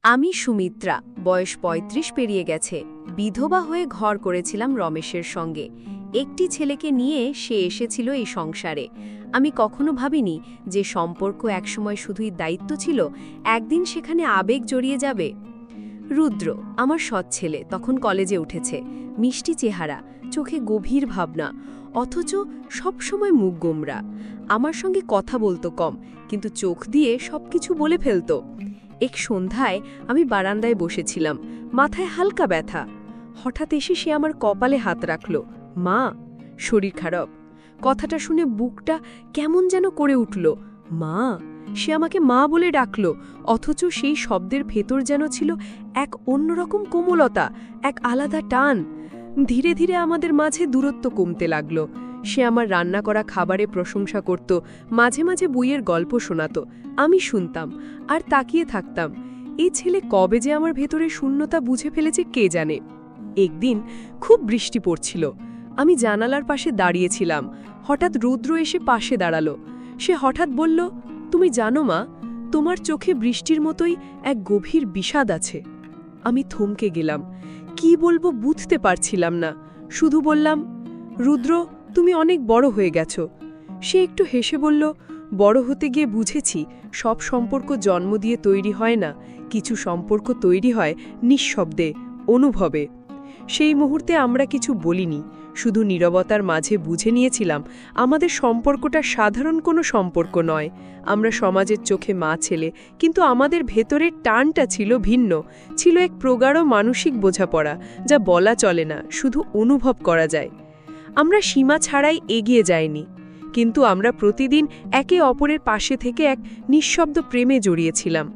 আমি সুমিত্রা, বয়স ৩৫ পেরিয়ে গেছে। বিধবা হয়ে ঘর করেছিলাম রমেশের সঙ্গে। একটি ছেলেকে নিয়ে সে এসেছিল এই সংসারে। আমি কখনো ভাবিনি যে সম্পর্ক একসময় শুধুই দায়িত্ব ছিল, একদিন সেখানে আবেগ জড়িয়ে যাবে। রুদ্র আমার সৎ ছেলে, তখন কলেজে উঠেছে। মিষ্টি চেহারা, চোখে গভীর ভাবনা, অথচ সবসময় মুখ গোমরা। আমার সঙ্গে কথা বলতো কম, কিন্তু চোখ দিয়ে সবকিছু বলে ফেলত। এক সন্ধ্যায় আমি বারান্দায় বসেছিলাম, মাথায় হালকা ব্যথা। হঠাৎ এসে সে আমার কপালে হাত রাখল। মা, শরীর খারাপ। কথাটা শুনে বুকটা কেমন যেন করে উঠল। মা, সে আমাকে মা বলে ডাকল, অথচ সেই শব্দের ভেতর যেন ছিল এক অন্যরকম কোমলতা, এক আলাদা টান। ধীরে ধীরে আমাদের মাঝে দূরত্ব কমতে লাগল। সে আমার রান্না করা খাবারে প্রশংসা করত, মাঝে মাঝে বইয়ের গল্প শোনাত। আমি শুনতাম আর তাকিয়ে থাকতাম। এই ছেলে কবে যে আমার ভেতরে শূন্যতা বুঝে ফেলেছে কে জানে। একদিন খুব বৃষ্টি পড়ছিল। আমি জানালার পাশে দাঁড়িয়েছিলাম। হঠাৎ রুদ্র এসে পাশে দাঁড়ালো। সে হঠাৎ বলল, তুমি জানো মা, তোমার চোখে বৃষ্টির মতোই এক গভীর বিষাদ আছে। আমি থমকে গেলাম। কি বলবো বুঝতে পারছিলাম না। শুধু বললাম, রুদ্র, তুমি অনেক বড় হয়ে গেছ। সে একটু হেসে বলল, বড় হতে গিয়ে বুঝেছি সব সম্পর্ক জন্ম দিয়ে তৈরি হয় না, কিছু সম্পর্ক তৈরি হয় নিঃশব্দে, অনুভবে। সেই মুহূর্তে আমরা কিছু বলিনি, শুধু নীরবতার মাঝে বুঝে নিয়েছিলাম আমাদের সম্পর্কটা সাধারণ কোনো সম্পর্ক নয়। আমরা সমাজের চোখে মা ছেলে, কিন্তু আমাদের ভেতরের টানটা ছিল ভিন্ন, ছিল এক প্রগাঢ় মানসিক বোঝাপড়া, যা বলা চলে না, শুধু অনুভব করা যায়। আমরা সীমা ছাড়াই এগিয়ে যাইনি, কিন্তু আমরা প্রতিদিন একে অপরের পাশে থেকে এক নিঃশব্দ প্রেমে জড়িয়েছিলাম।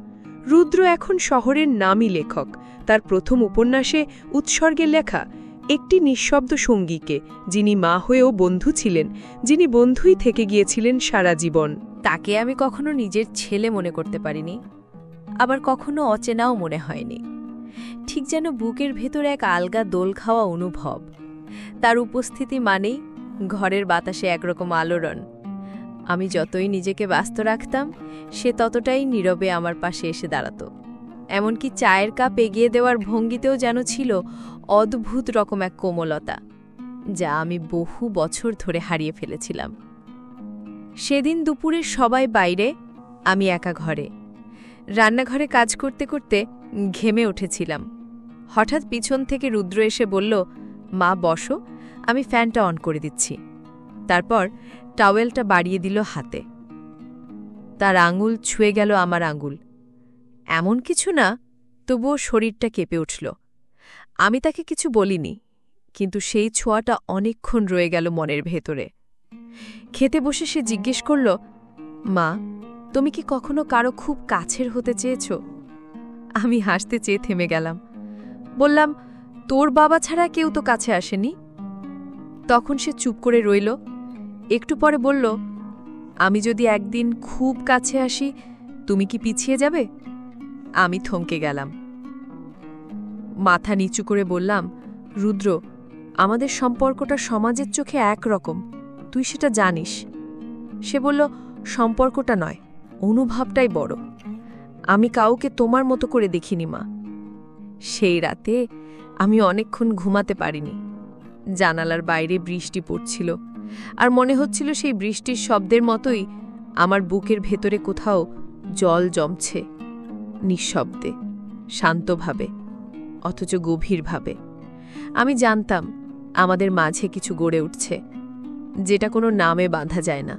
রুদ্র এখন শহরের নামী লেখক। তার প্রথম উপন্যাসে উৎসর্গে লেখা একটি নিঃশব্দ সঙ্গীকে, যিনি মা হয়েও বন্ধু ছিলেন, যিনি বন্ধুই থেকে গিয়েছিলেন সারা জীবন। তাকে আমি কখনো নিজের ছেলে মনে করতে পারিনি, আবার কখনো অচেনাও মনে হয়নি। ঠিক যেন বুকের ভেতর এক আলগা দোল খাওয়া অনুভব। তার উপস্থিতি মানেই ঘরের বাতাসে একরকম আলোড়ন। আমি যতই নিজেকে ব্যস্ত রাখতাম, সে ততটাই নীরবে আমার পাশে এসে দাঁড়াত। এমনকি চায়ের কাপ এগিয়ে দেওয়ার ভঙ্গিতেও যেন ছিল অদ্ভুত রকম এক কোমলতা, যা আমি বহু বছর ধরে হারিয়ে ফেলেছিলাম। সেদিন দুপুরে সবাই বাইরে, আমি একা ঘরে। রান্নাঘরে কাজ করতে করতে ঘেমে উঠেছিলাম। হঠাৎ পিছন থেকে রুদ্র এসে বলল, মা বসো, আমি ফ্যানটা অন করে দিচ্ছি। তারপর টাওয়েলটা বাড়িয়ে দিল হাতে। তার আঙুল ছুঁয়ে গেল আমার আঙুল। এমন কিছু না, তবুও শরীরটা কেঁপে উঠল। আমি তাকে কিছু বলিনি, কিন্তু সেই ছোঁয়াটা অনেকক্ষণ রয়ে গেল মনের ভেতরে। খেতে বসে সে জিজ্ঞেস করল, মা, তুমি কি কখনো কারো খুব কাছের হতে চেয়েছ? আমি হাসতে চেয়ে থেমে গেলাম। বললাম, তোর বাবা ছাড়া কেউ তো কাছে আসেনি। তখন সে চুপ করে রইল। একটু পরে বলল, আমি যদি একদিন খুব কাছে আসি, তুমি কি পিছিয়ে যাবে? আমি থমকে গেলাম। মাথা নিচু করে বললাম, রুদ্র, আমাদের সম্পর্কটা সমাজের চোখে একরকম, তুই সেটা জানিস। সে বলল, সম্পর্কটা নয়, অনুভবটাই বড়। আমি কাউকে তোমার মতো করে দেখিনি মা। সেই রাতে আমি অনেকক্ষণ ঘুমাতে পারিনি। জানালার বাইরে বৃষ্টি পড়ছিল, আর মনে হচ্ছিল সেই বৃষ্টির শব্দের মতোই আমার বুকের ভেতরে কোথাও জল জমছে, নিঃশব্দে, শান্তভাবে, অথচ গভীরভাবে। আমি জানতাম আমাদের মাঝে কিছু গড়ে উঠছে, যেটা কোনো নামে বাঁধা যায় না।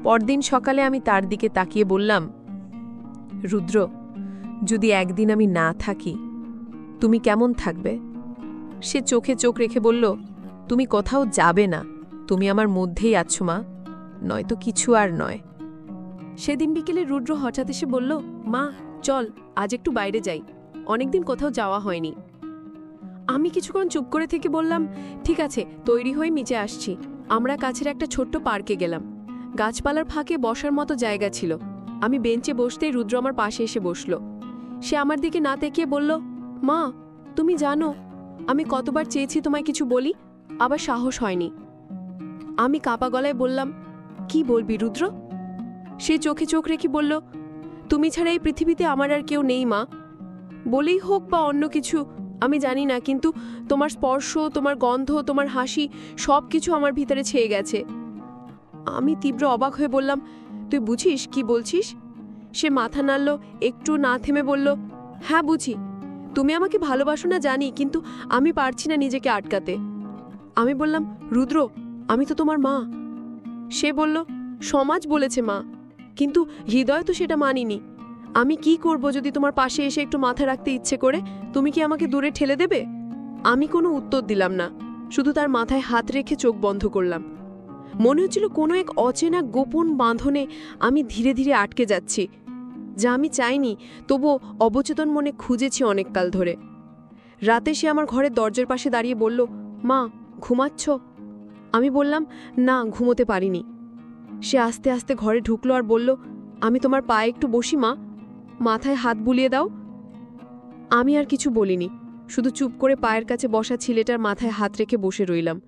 পরদিন সকালে আমি তার দিকে তাকিয়ে বললাম, রুদ্র, যদি একদিন আমি না থাকি, তুমি কেমন থাকবে? সে চোখে চোখ রেখে বলল, তুমি কোথাও যাবে না, তুমি আমার মধ্যেই আছো মা, নয়তো কিছু আর নয়। সেদিন বিকেলে রুদ্র হঠাৎ এসে বলল, মা চল, আজ একটু বাইরে যাই, অনেকদিন কোথাও যাওয়া হয়নি। আমি কিছুক্ষণ চুপ করে থেকে বললাম, ঠিক আছে, তৈরি হয়ে নিচে আসছি। আমরা কাছের একটা ছোট্ট পার্কে গেলাম। গাছপালার ফাঁকে বসার মতো জায়গা ছিল। আমি বেঞ্চে বসতেই রুদ্র আমার পাশে এসে বসল। সে আমার দিকে না তাকিয়ে বলল, মা, তুমি জানো আমি কতবার চেয়েছি তোমায় কিছু বলি, আবার সাহস হয়নি। আমি কাঁপা গলায় বললাম, কি বলবি রুদ্র? সে চোখে চোখ রেখে বলল, তুমি ছাড়া এই পৃথিবীতে আমার আর কেউ নেই মা। বলেই হোক বা অন্য কিছু আমি জানি না, কিন্তু তোমার স্পর্শ, তোমার গন্ধ, তোমার হাসি সব কিছু আমার ভিতরে ছেয়ে গেছে। আমি তীব্র অবাক হয়ে বললাম, তুই বুঝিস কি বলছিস? সে মাথা নাড়ল, একটু না থেমে বলল, হ্যাঁ বুঝি। তুমি আমাকে ভালোবাসো না জানি, কিন্তু আমি পারছি না নিজেকে আটকাতে। আমি বললাম, রুদ্র, আমি তো তোমার মা। সে বলল, সমাজ বলেছে মা, কিন্তু হৃদয় তো সেটা মানিনি। আমি কি করব যদি তোমার পাশে এসে একটু মাথা রাখতে ইচ্ছে করে? তুমি কি আমাকে দূরে ঠেলে দেবে? আমি কোনো উত্তর দিলাম না, শুধু তার মাথায় হাত রেখে চোখ বন্ধ করলাম। মনে হচ্ছিল কোনো এক অচেনা গোপন বাঁধনে আমি ধীরে ধীরে আটকে যাচ্ছি, যা আমি চাইনি, তবুও অবচেতন মনে খুঁজেছি অনেককাল ধরে। রাতে সে আমার ঘরের দরজার পাশে দাঁড়িয়ে বলল, মা ঘুমাচ্ছ? আমি বললাম, না, ঘুমোতে পারিনি। সে আস্তে আস্তে ঘরে ঢুকলো আর বলল, আমি তোমার পায়ে একটু বসি মা, মাথায় হাত বুলিয়ে দাও। আমি আর কিছু বলিনি, শুধু চুপ করে পায়ের কাছে বসা ছেলেটার মাথায় হাত রেখে বসে রইলাম।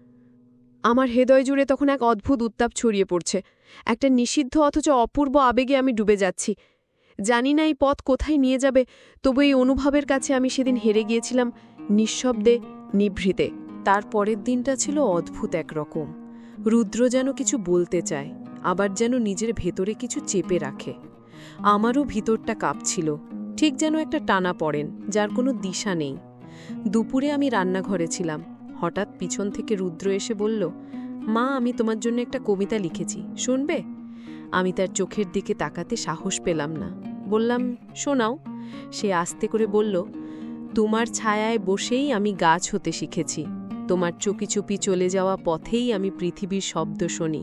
আমার হৃদয় জুড়ে তখন এক অদ্ভুত উত্তাপ ছড়িয়ে পড়ছে, একটা নিষিদ্ধ অথচ অপূর্ব আবেগে আমি ডুবে যাচ্ছি। জানি না এই পথ কোথায় নিয়ে যাবে, তবু এই অনুভবের কাছে আমি সেদিন হেরে গিয়েছিলাম, নিঃশব্দে, নিভৃতে। তার পরের দিনটা ছিল অদ্ভুত একরকম। রুদ্র যেন কিছু বলতে চায়, আবার যেন নিজের ভেতরে কিছু চেপে রাখে। আমারও ভিতরটা কাঁপছিল, ঠিক যেন একটা টানা পড়েন যার কোনো দিশা নেই। দুপুরে আমি রান্নাঘরে ছিলাম, হঠাৎ পিছন থেকে রুদ্র এসে বলল, মা, আমি তোমার জন্য একটা কবিতা লিখেছি, শুনবে? আমি তার চোখের দিকে তাকাতে সাহস পেলাম না। বললাম, শোনাও। সে আস্তে করে বলল, তোমার ছায়ায় বসেই আমি গাছ হতে শিখেছি, তোমার চুপি চুপি চলে যাওয়া পথেই আমি পৃথিবীর শব্দ শুনি,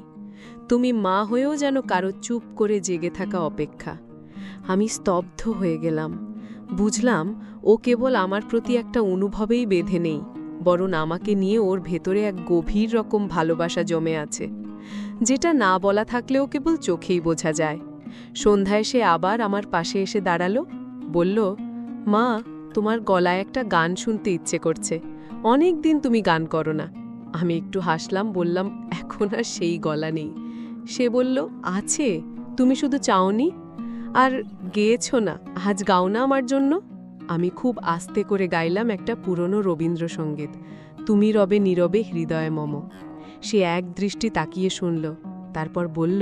তুমি মা হয়েও যেন কারো চুপ করে জেগে থাকা অপেক্ষা। আমি স্তব্ধ হয়ে গেলাম। বুঝলাম ও কেবল আমার প্রতি একটা অনুভবেই বেঁধে নেই, বরং আমাকে নিয়ে ওর ভেতরে এক গভীর রকম ভালোবাসা জমে আছে, যেটা না বলা থাকলেও কেবল চোখেই বোঝা যায়। সন্ধ্যায় সে আবার আমার পাশে এসে দাঁড়ালো, বলল, মা, তোমার গলায় একটা গান শুনতে ইচ্ছে করছে, অনেক দিন তুমি গান করো না। আমি একটু হাসলাম, বললাম, এখন আর সেই গলা নেই। সে বলল, আছে, তুমি শুধু চাওনি। আর গেয়েছ না, আজ গাও না আমার জন্য। আমি খুব আস্তে করে গাইলাম একটা পুরনো রবীন্দ্রসঙ্গীত, তুমি রবে নীরবে হৃদয়ে মম। সে এক দৃষ্টি তাকিয়ে শুনল, তারপর বলল,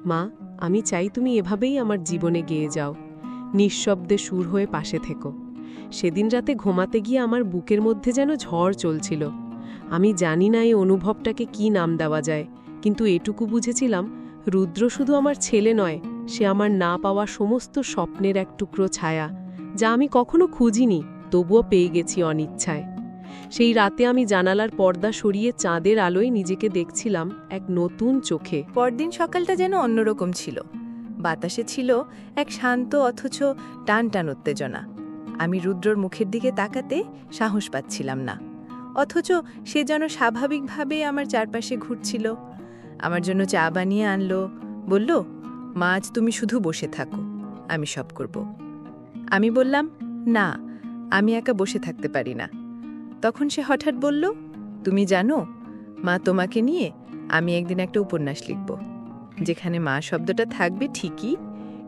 মা, আমি চাই তুমি এভাবেই আমার জীবনে গেয়ে যাও, নিঃশব্দে সুর হয়ে পাশে থেকো। সেদিন রাতে ঘুমাতে গিয়ে আমার বুকের মধ্যে যেন ঝড় চলছিল। আমি জানি না এই অনুভবটাকে কি নাম দেওয়া যায়, কিন্তু এটুকু বুঝেছিলাম, রুদ্র শুধু আমার ছেলে নয়, সে আমার না পাওয়া সমস্ত স্বপ্নের এক টুকরো ছায়া, যা আমি কখনো খুঁজিনি, তবুও পেয়ে গেছি অনিচ্ছায়। সেই রাতে আমি জানালার পর্দা সরিয়ে চাঁদের আলোয় নিজেকে দেখছিলাম এক নতুন চোখে। পরদিন সকালটা যেন অন্যরকম ছিল। বাতাসে ছিল এক শান্ত অথচ টান টান উত্তেজনা। আমি রুদ্রর মুখের দিকে তাকাতে সাহস পাচ্ছিলাম না, অথচ সে যেন স্বাভাবিকভাবে আমার চারপাশে ঘুরছিল। আমার জন্য চা বানিয়ে আনলো, বলল, মা, আজ তুমি শুধু বসে থাকো, আমি সব করব। আমি বললাম, না, আমি একা বসে থাকতে পারি না। তখন সে হঠাৎ বলল, তুমি জানো মা, তোমাকে নিয়ে আমি একদিন একটা উপন্যাস লিখব, যেখানে মা শব্দটা থাকবে ঠিকই,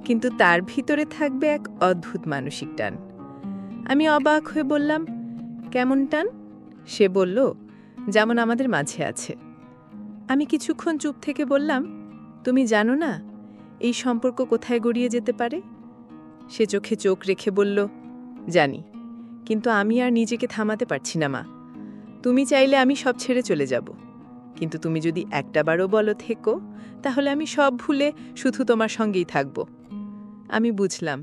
কিন্তু তার ভিতরে থাকবে এক অদ্ভুত মানসিক টান। আমি অবাক হয়ে বললাম, কেমন টান? সে বলল, যেমন আমাদের মাঝে আছে। আমি কিছুক্ষণ চুপ থেকে বললাম, তুমি জানো না এই সম্পর্ক কোথায় গড়িয়ে যেতে পারে? সে চোখে চোখ রেখে বলল, জানি, কিন্তু আমি আর নিজেকে থামাতে পারছি না মা। তুমি চাইলে আমি সব ছেড়ে চলে যাব, কিন্তু তুমি যদি একটাবারও বলো থেকো, তাহলে আমি সব ভুলে শুধু তোমার সঙ্গেই থাকব। আমি বুঝলাম,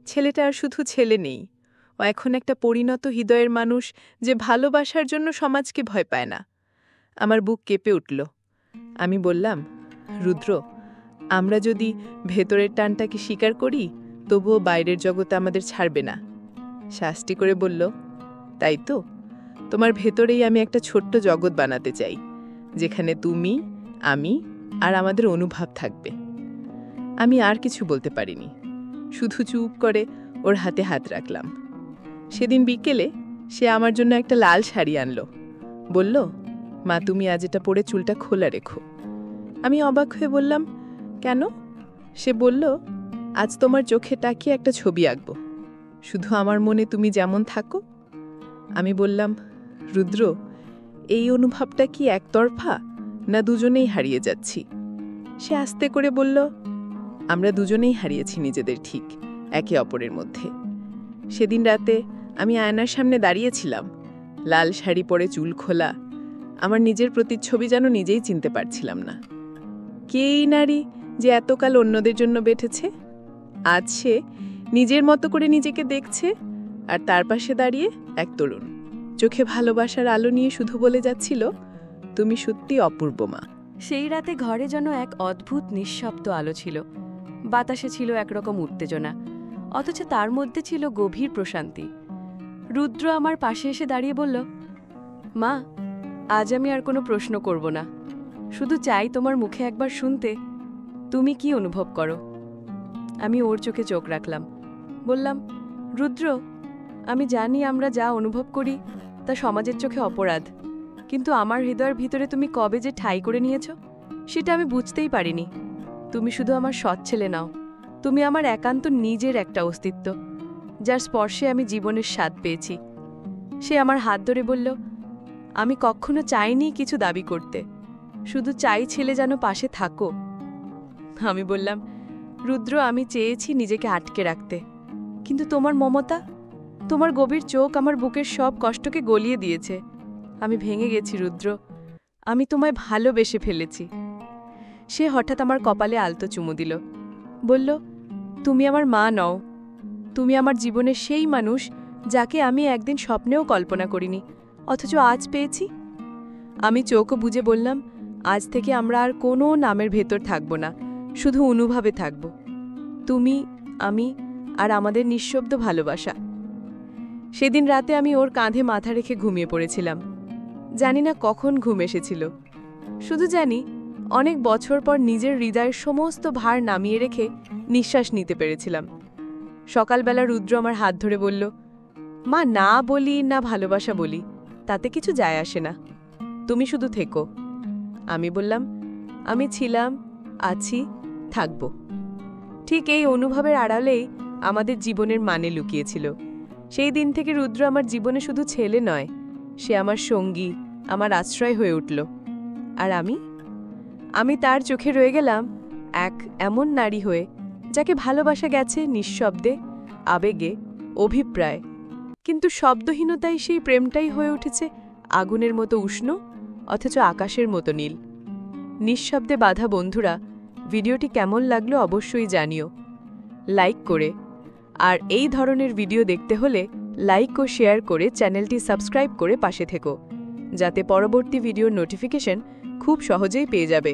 ছেলেটা আর শুধু ছেলে নেই, ও এখন একটা পরিণত হৃদয়ের মানুষ, যে ভালোবাসার জন্য সমাজকে ভয় পায় না। আমার বুক কেঁপে উঠল। আমি বললাম, রুদ্র, আমরা যদি ভেতরের টানটাকে স্বীকার করি, তবুও বাইরের জগতে আমাদের ছাড়বে না। শাস্তি করে বলল, তাই তো, তোমার ভেতরেই আমি একটা ছোট্ট জগৎ বানাতে চাই, যেখানে তুমি, আমি আর আমাদের অনুভব থাকবে। আমি আর কিছু বলতে পারিনি, শুধু চুপ করে ওর হাতে হাত রাখলাম। সেদিন বিকেলে সে আমার জন্য একটা লাল শাড়ি আনলো, বলল, মা, তুমি আজ এটা পরে চুলটা খোলা রেখো। আমি অবাক হয়ে বললাম, কেন? সে বলল, আজ তোমার চোখে তাকিয়ে একটা ছবি আঁকব, শুধু আমার মনে তুমি যেমন থাকো। আমি বললাম, রুদ্র, এই অনুভবটা কি একতরফা, না দুজনেই হারিয়ে যাচ্ছি? সে আস্তে করে বলল, আমরা দুজনেই হারিয়েছি নিজেদের, ঠিক একে অপরের মধ্যে। সেদিন রাতে আমি আয়নার সামনে দাঁড়িয়েছিলাম, লাল শাড়ি পরে চুল খোলা। আমার নিজের প্রতিচ্ছবি যেন নিজেই চিনতে পারছিলাম না। কে এই নারী যে এতকাল অন্যদের জন্য বেঁচেছে? আজ সে নিজের মতো করে নিজেকে দেখছে, আর তার পাশে দাঁড়িয়ে এক তরুণ, চোখে ভালোবাসার আলো নিয়ে শুধু বলে যাচ্ছিল, তুমি সত্যি অপূর্ব মা। সেই রাতে ঘরে যেন এক অদ্ভুত নিঃশব্দ আলো ছিল। বাতাসে ছিল একরকম উত্তেজনা, অথচ তার মধ্যে ছিল গভীর প্রশান্তি। রুদ্র আমার পাশে এসে দাঁড়িয়ে বলল, মা, আজ আমি আর কোনো প্রশ্ন করব না, শুধু চাই তোমার মুখে একবার শুনতে তুমি কি অনুভব করো। আমি ওর চোখে চোখ রাখলাম, বললাম, রুদ্র, আমি জানি আমরা যা অনুভব করি তা সমাজের চোখে অপরাধ, কিন্তু আমার হৃদয়ের ভিতরে তুমি কবে যে ঠাঁই করে নিয়েছ সেটা আমি বুঝতেই পারিনি। তুমি শুধু আমার সৎ ছেলে নাও, তুমি আমার একান্ত নিজের একটা অস্তিত্ব, যার স্পর্শে আমি জীবনের স্বাদ পেয়েছি। সে আমার হাত ধরে বলল, আমি কখনো চাইনি কিছু দাবি করতে, শুধু চাই ছেলে যেন পাশে থাকো। আমি বললাম, রুদ্র, আমি চেয়েছি নিজেকে আটকে রাখতে, কিন্তু তোমার মমতা, তোমার গভীর চোখ আমার বুকের সব কষ্টকে গলিয়ে দিয়েছে। আমি ভেঙে গেছি রুদ্র, আমি তোমায় ভালোবেসে ফেলেছি। সে হঠাৎ আমার কপালে আলতো চুমু দিল, বলল, তুমি আমার মা নও, তুমি আমার জীবনের সেই মানুষ যাকে আমি একদিন স্বপ্নেও কল্পনা করিনি, অথচ আজ পেয়েছি। আমি চোখও বুজে বললাম, আজ থেকে আমরা আর কোনো নামের ভেতর থাকব না, শুধু অনুভবে থাকব, তুমি, আমি আর আমাদের নিঃশব্দ ভালোবাসা। সেদিন রাতে আমি ওর কাঁধে মাথা রেখে ঘুমিয়ে পড়েছিলাম। জানি না কখন ঘুম এসেছিল, শুধু জানি অনেক বছর পর নিজের হৃদয়ের সমস্ত ভার নামিয়ে রেখে নিঃশ্বাস নিতে পেরেছিলাম। সকালবেলা রুদ্র আমার হাত ধরে বলল, মা, না বলি না ভালোবাসা বলি তাতে কিছু যায় আসে না, তুমি শুধু থেকো। আমি বললাম, আমি ছিলাম, আছি, থাকব। ঠিক এই অনুভবের আড়ালেই আমাদের জীবনের মানে লুকিয়েছিল। সেই দিন থেকে রুদ্র আমার জীবনে শুধু ছেলে নয়, সে আমার সঙ্গী, আমার আশ্রয় হয়ে উঠল। আর আমি তার চোখে রয়ে গেলাম এক এমন নারী হয়ে, যাকে ভালোবাসা গেছে নিঃশব্দে, আবেগে, অভিপ্রায়, কিন্তু শব্দহীনতায় সেই প্রেমটাই হয়ে উঠেছে আগুনের মতো উষ্ণ, অথচ আকাশের মতো নীল। নিঃশব্দে বাঁধা বন্ধুরা, ভিডিওটি কেমন লাগলো অবশ্যই জানিও লাইক করে। আর এই ধরনের ভিডিও দেখতে হলে লাইক ও শেয়ার করে চ্যানেলটি সাবস্ক্রাইব করে পাশে থেকো, যাতে পরবর্তী ভিডিওর নোটিফিকেশন খুব সহজেই পেয়ে যাবে।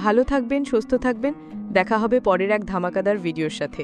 ভালো থাকবেন, সুস্থ থাকবেন, দেখা হবে পরের এক ধামাকাদার ভিডিওর সাথে।